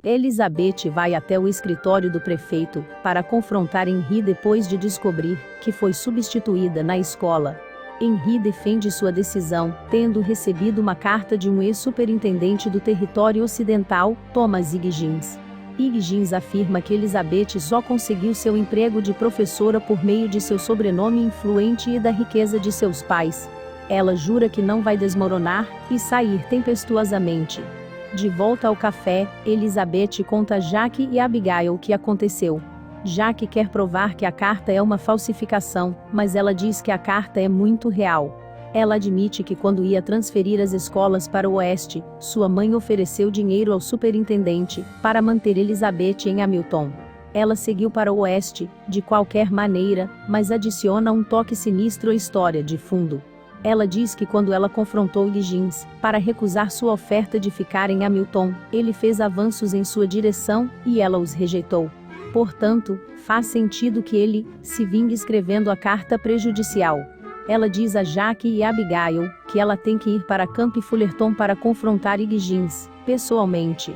Elizabeth vai até o escritório do prefeito para confrontar Henri depois de descobrir que foi substituída na escola. Henri defende sua decisão, tendo recebido uma carta de um ex-superintendente do território ocidental, Thomas Higgins. Higgins afirma que Elizabeth só conseguiu seu emprego de professora por meio de seu sobrenome influente e da riqueza de seus pais. Ela jura que não vai desmoronar e sair tempestuosamente. De volta ao café, Elizabeth conta a Jacques e Abigail o que aconteceu. Jacques quer provar que a carta é uma falsificação, mas ela diz que a carta é muito real. Ela admite que quando ia transferir as escolas para o oeste, sua mãe ofereceu dinheiro ao superintendente para manter Elizabeth em Hamilton. Ela seguiu para o oeste, de qualquer maneira, mas adiciona um toque sinistro à história de fundo. Ela diz que quando ela confrontou Higgins para recusar sua oferta de ficar em Hamilton, ele fez avanços em sua direção e ela os rejeitou. Portanto, faz sentido que ele se vingue escrevendo a carta prejudicial. Ela diz a Jacques e Abigail que ela tem que ir para Camp Fullerton para confrontar Higgins pessoalmente.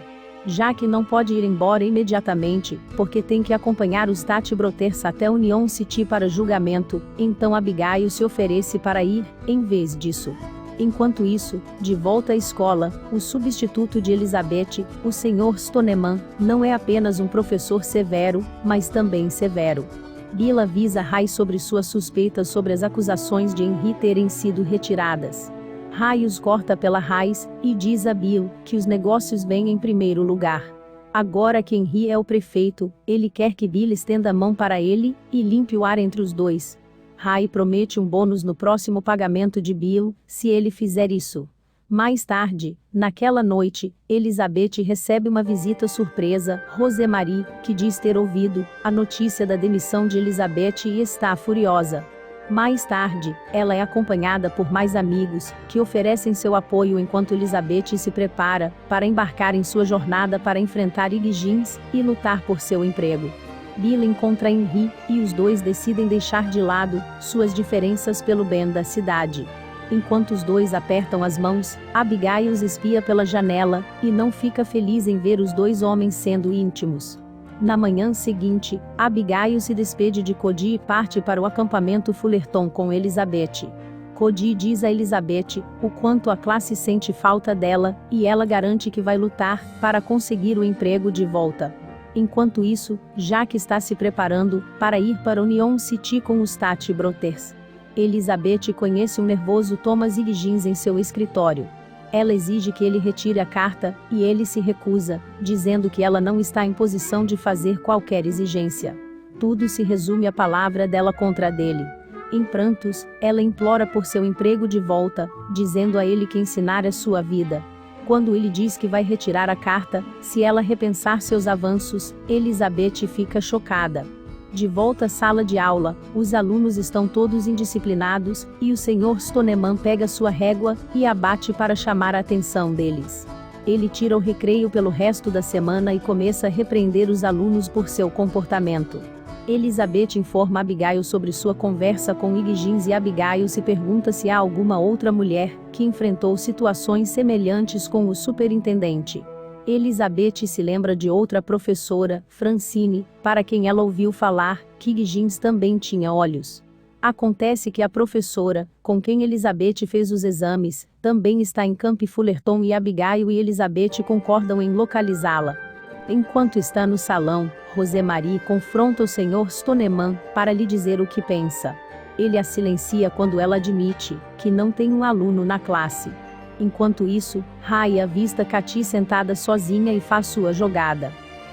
Jacques não pode ir embora imediatamente, porque tem que acompanhar os Tati Brothers até Union City para julgamento, então Abigail se oferece para ir, em vez disso. Enquanto isso, de volta à escola, o substituto de Elizabeth, o Sr. Stoneman, não é apenas um professor severo, mas também severo. Bill avisa Ray sobre suas suspeitas sobre as acusações de Henri terem sido retiradas. Ray os corta pela raiz e diz a Bill que os negócios vêm em primeiro lugar. Agora que Henri é o prefeito, ele quer que Bill estenda a mão para ele e limpe o ar entre os dois. Ray promete um bônus no próximo pagamento de Bill, se ele fizer isso. Mais tarde, naquela noite, Elizabeth recebe uma visita surpresa, Rosemarie, que diz ter ouvido a notícia da demissão de Elizabeth e está furiosa. Mais tarde, ela é acompanhada por mais amigos, que oferecem seu apoio enquanto Elizabeth se prepara para embarcar em sua jornada para enfrentar Higgins e lutar por seu emprego. Bill encontra Henri, e os dois decidem deixar de lado suas diferenças pelo bem da cidade. Enquanto os dois apertam as mãos, Abigail os espia pela janela, e não fica feliz em ver os dois homens sendo íntimos. Na manhã seguinte, Abigail se despede de Cody e parte para o acampamento Fullerton com Elizabeth. Cody diz a Elizabeth o quanto a classe sente falta dela, e ela garante que vai lutar para conseguir o emprego de volta. Enquanto isso, Jacques está se preparando para ir para Union City com os Tati Brothers. Elizabeth conhece um nervoso Thomas Higgins em seu escritório. Ela exige que ele retire a carta, e ele se recusa, dizendo que ela não está em posição de fazer qualquer exigência. Tudo se resume à palavra dela contra a dele. Em prantos, ela implora por seu emprego de volta, dizendo a ele que ensinara sua vida. Quando ele diz que vai retirar a carta, se ela repensar seus avanços, Elizabeth fica chocada. De volta à sala de aula, os alunos estão todos indisciplinados, e o Sr. Stoneman pega sua régua e a bate para chamar a atenção deles. Ele tira o recreio pelo resto da semana e começa a repreender os alunos por seu comportamento. Elizabeth informa Abigail sobre sua conversa com Higgins e Abigail se pergunta se há alguma outra mulher que enfrentou situações semelhantes com o superintendente. Elizabeth se lembra de outra professora, Francine, para quem ela ouviu falar que Higgins também tinha olhos. Acontece que a professora, com quem Elizabeth fez os exames, também está em Camp Fullerton e Abigail e Elizabeth concordam em localizá-la. Enquanto está no salão, Rosemarie confronta o Sr. Stoneman para lhe dizer o que pensa. Ele a silencia quando ela admite que não tem um aluno na classe. Enquanto isso, Ray avista Katy sentada sozinha e faz sua jogada.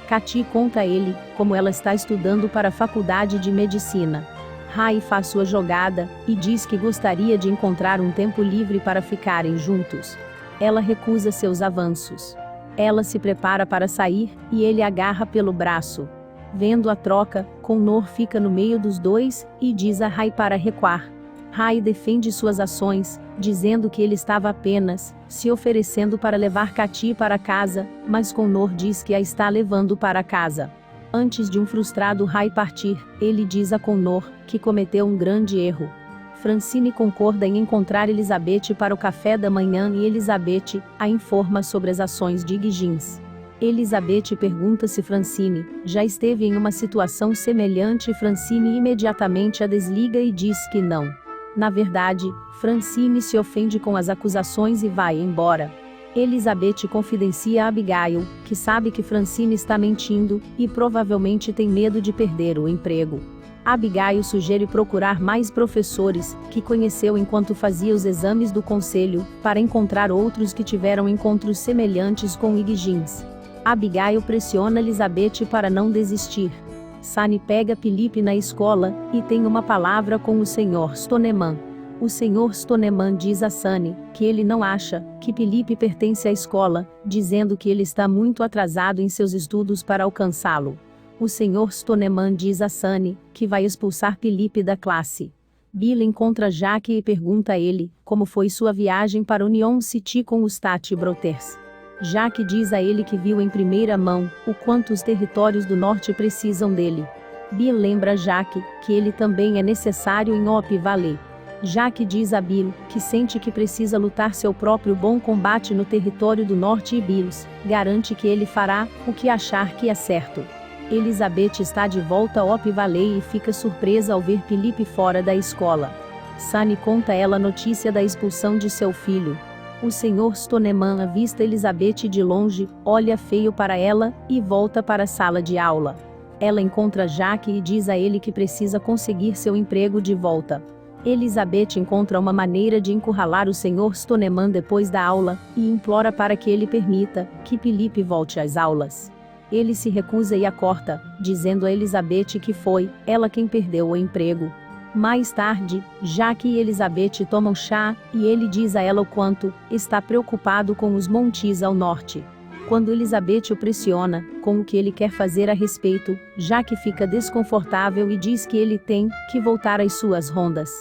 Katy conta a ele como ela está estudando para a faculdade de medicina. Ray faz sua jogada e diz que gostaria de encontrar um tempo livre para ficarem juntos. Ela recusa seus avanços. Ela se prepara para sair e ele agarra pelo braço. Vendo a troca, Connor fica no meio dos dois e diz a Ray para recuar. Ray defende suas ações, dizendo que ele estava apenas se oferecendo para levar Katy para casa, mas Connor diz que a está levando para casa. Antes de um frustrado Ray partir, ele diz a Connor que cometeu um grande erro. Francine concorda em encontrar Elizabeth para o café da manhã e Elizabeth a informa sobre as ações de Higgins. Elizabeth pergunta se Francine já esteve em uma situação semelhante e Francine imediatamente a desliga e diz que não. Na verdade, Francine se ofende com as acusações e vai embora. Elizabeth confidencia a Abigail, que sabe que Francine está mentindo, e provavelmente tem medo de perder o emprego. Abigail sugere procurar mais professores, que conheceu enquanto fazia os exames do conselho, para encontrar outros que tiveram encontros semelhantes com Higgins. Abigail pressiona Elizabeth para não desistir. Sunny pega Philip na escola, e tem uma palavra com o Sr. Stoneman. O Sr. Stoneman diz a Sunny, que ele não acha, que Philip pertence à escola, dizendo que ele está muito atrasado em seus estudos para alcançá-lo. O Sr. Stoneman diz a Sunny, que vai expulsar Philip da classe. Bill encontra Jack e pergunta a ele, como foi sua viagem para Union City com os Tate Brothers. Jack diz a ele que viu em primeira mão, o quanto os territórios do norte precisam dele. Bill lembra Jack, que ele também é necessário em Hope Valley. Jack diz a Bill, que sente que precisa lutar seu próprio bom combate no território do norte e Bills garante que ele fará o que achar que é certo. Elizabeth está de volta a Hope Valley e fica surpresa ao ver Philip fora da escola. Sunny conta a ela a notícia da expulsão de seu filho. O Sr. Stoneman avista Elizabeth de longe, olha feio para ela, e volta para a sala de aula. Ela encontra Jack e diz a ele que precisa conseguir seu emprego de volta. Elizabeth encontra uma maneira de encurralar o Sr. Stoneman depois da aula, e implora para que ele permita que Philip volte às aulas. Ele se recusa e a corta, dizendo a Elizabeth que foi ela quem perdeu o emprego. Mais tarde, Jack e Elizabeth tomam chá, e ele diz a ela o quanto está preocupado com os montes ao norte. Quando Elizabeth o pressiona, com o que ele quer fazer a respeito, Jack fica desconfortável e diz que ele tem que voltar às suas rondas.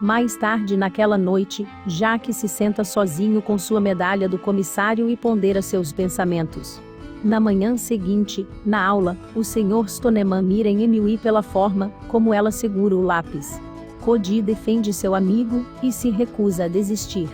Mais tarde naquela noite, Jack se senta sozinho com sua medalha do comissário e pondera seus pensamentos. Na manhã seguinte, na aula, o Sr. Stoneman mira em Emily pela forma como ela segura o lápis. Cody defende seu amigo, e se recusa a desistir.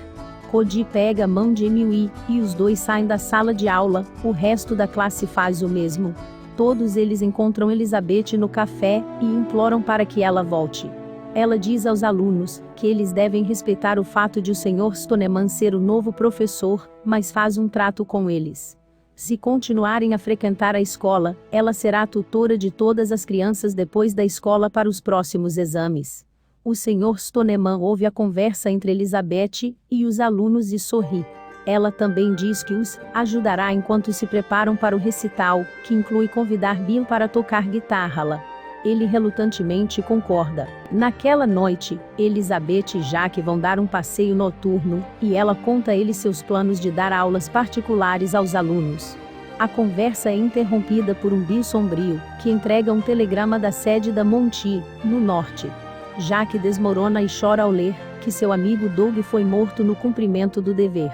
Cody pega a mão de Emily, e os dois saem da sala de aula, o resto da classe faz o mesmo. Todos eles encontram Elizabeth no café, e imploram para que ela volte. Ela diz aos alunos, que eles devem respeitar o fato de o Sr. Stoneman ser o novo professor, mas faz um trato com eles. Se continuarem a frequentar a escola, ela será a tutora de todas as crianças depois da escola para os próximos exames. O Sr. Stoneman ouve a conversa entre Elizabeth e os alunos e sorri. Ela também diz que os ajudará enquanto se preparam para o recital, que inclui convidar Bill para tocar guitarra. Ele relutantemente concorda. Naquela noite, Elizabeth e Jack vão dar um passeio noturno, e ela conta a ele seus planos de dar aulas particulares aos alunos. A conversa é interrompida por um Bill sombrio, que entrega um telegrama da sede da Monty, no norte. Jack desmorona e chora ao ler que seu amigo Doug foi morto no cumprimento do dever.